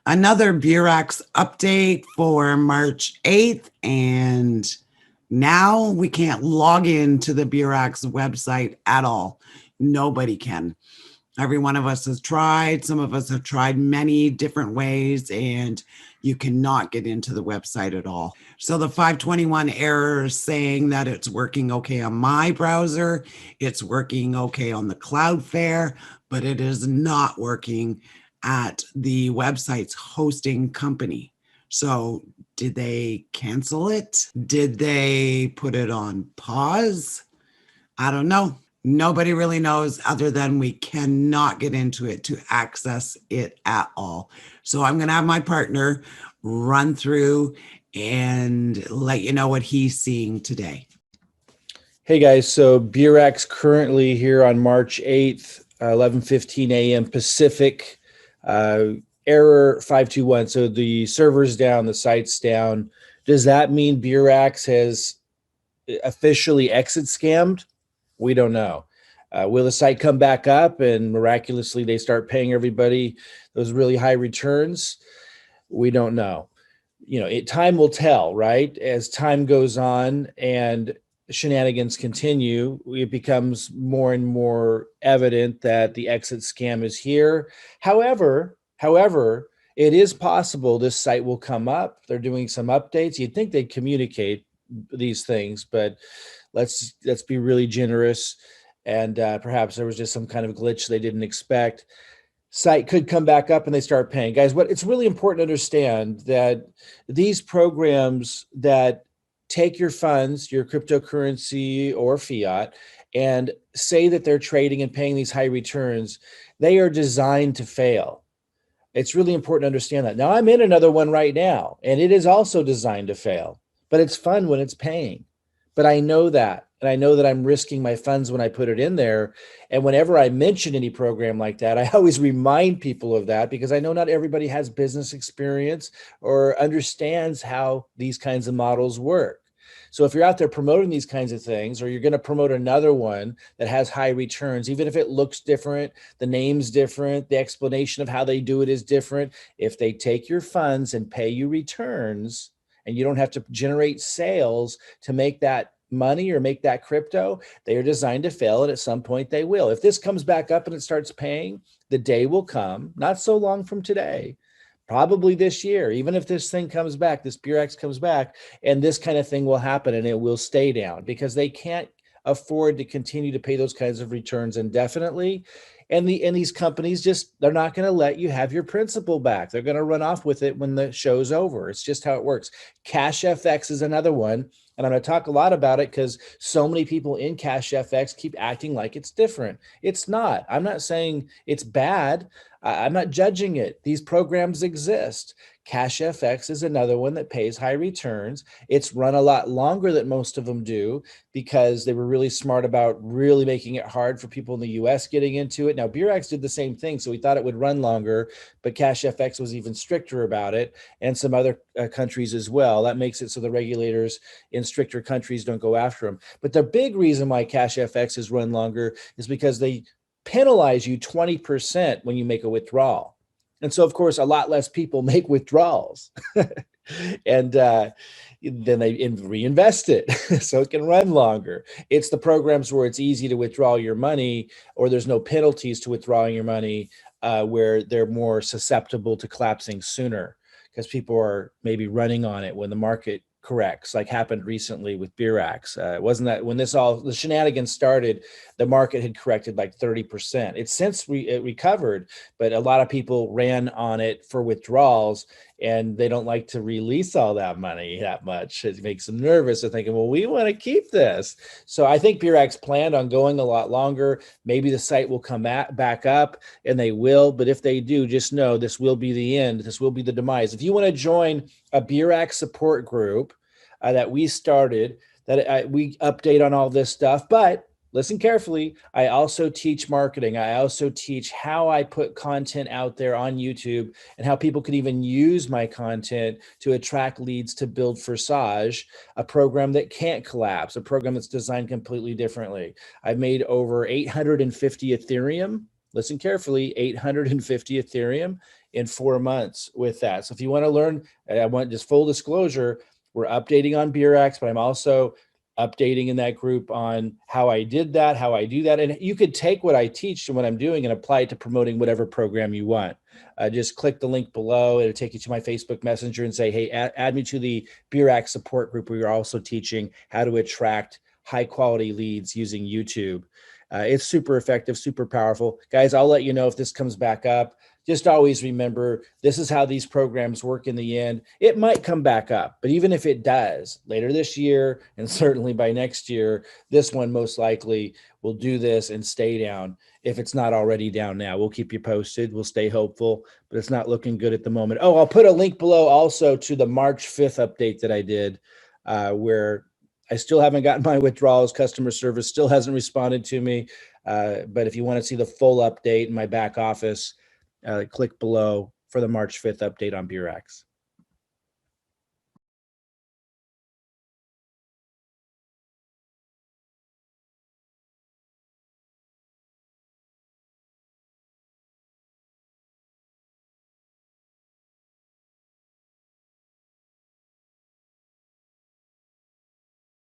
Another Beurax update for March 8th. And now we can't log into the Beurax website at all. Nobody can. Every one of us has tried. Some of us have tried many different ways, and you cannot get into the website at all. So the 521 error is saying that it's working okay on my browser. It's working okay on the Cloudflare, but it is not working at the website's hosting company. So did they cancel it? Did they put it on pause? I don't know. Nobody really knows, other than we cannot get into it to access it at all. So I'm going to have my partner run through and let you know what he's seeing today. Hey guys, so Beurax currently here on March 8th, 11:15 a.m. Pacific, error 521. So the server's down, the site's down. Does that mean Beurax has officially exit scammed? We don't know. Will the site come back up and miraculously they start paying everybody those really high returns? We don't know. Time will tell, right? As time goes on and shenanigans continue, it becomes more and more evident that the exit scam is here. However, it is possible this site will come up. They're doing some updates. You'd think they'd communicate these things, but let's be really generous. And perhaps there was just some kind of glitch they didn't expect. Site could come back up and they start paying. Guys, what it's really important to understand that these programs that take your funds, your cryptocurrency or fiat, and say that they're trading and paying these high returns, they are designed to fail. It's really important to understand that. Now, I'm in another one right now, and it is also designed to fail, but it's fun when it's paying. But I know that, and I know that I'm risking my funds when I put it in there. And whenever I mention any program like that, I always remind people of that, because I know not everybody has business experience or understands how these kinds of models work. So if you're out there promoting these kinds of things, or you're going to promote another one that has high returns, even if it looks different, the name's different, the explanation of how they do it is different, if they take your funds and pay you returns, and you don't have to generate sales to make that money or make that crypto, they are designed to fail, and at some point they will. If this comes back up and it starts paying, the day will come, not so long from today, probably this year, even if this thing comes back, this Beurax comes back, and this kind of thing will happen, and it will stay down because they can't afford to continue to pay those kinds of returns indefinitely. And these companies they're not going to let you have your principal back. They're going to run off with it when the show's over. It's just how it works. Cash FX is another one. And I'm going to talk a lot about it because so many people in Cash FX keep acting like it's different. It's not. I'm not saying it's bad. I'm not judging it. These programs exist. Cash FX is another one that pays high returns. It's run a lot longer than most of them do because they were really smart about really making it hard for people in the US getting into it. Now, Beurax did the same thing, so we thought it would run longer, but Cash FX was even stricter about it, and some other countries as well. That makes it so the regulators in stricter countries don't go after them. But the big reason why Cash FX is run longer is because they penalize you 20% when you make a withdrawal. And so, of course, a lot less people make withdrawals and then they reinvest it so it can run longer. It's the programs where it's easy to withdraw your money, or there's no penalties to withdrawing your money, where they're more susceptible to collapsing sooner because people are maybe running on it when the market corrects, like happened recently with Beurax. It wasn't that when the shenanigans started, the market had corrected like 30%. It's since it recovered, but a lot of people ran on it for withdrawals, and they don't like to release all that money that much. It makes them nervous. They're thinking, well, we want to keep this. So I think Beurax planned on going a lot longer. Maybe the site will come back up, and they will. But if they do, just know this will be the end. This will be the demise. If you want to join a Beurax support group that we started, that we update on all this stuff, but listen carefully. I also teach marketing. I also teach how I put content out there on YouTube and how people can even use my content to attract leads to build Forsage, a program that can't collapse, a program that's designed completely differently. I've made over 850 Ethereum listen carefully, 850 Ethereum in 4 months with that. So if you want to learn, I want just full disclosure, we're updating on Beurax, but I'm also updating in that group on how I did that, how I do that. And you could take what I teach and what I'm doing and apply it to promoting whatever program you want. Just click the link below. It'll take you to my Facebook Messenger and say, hey, add me to the Beurax support group where you're also teaching how to attract high quality leads using YouTube. It's super effective, super powerful. Guys, I'll let you know if this comes back up. Just always remember, this is how these programs work in the end. It might come back up, but even if it does later this year, and certainly by next year, this one most likely will do this and stay down. If it's not already down now, we'll keep you posted. We'll stay hopeful, but it's not looking good at the moment. Oh, I'll put a link below also to the March 5th update that I did, where I still haven't gotten my withdrawals. Customer service still hasn't responded to me. But if you want to see the full update in my back office, click below for the March 5th update on Beurax.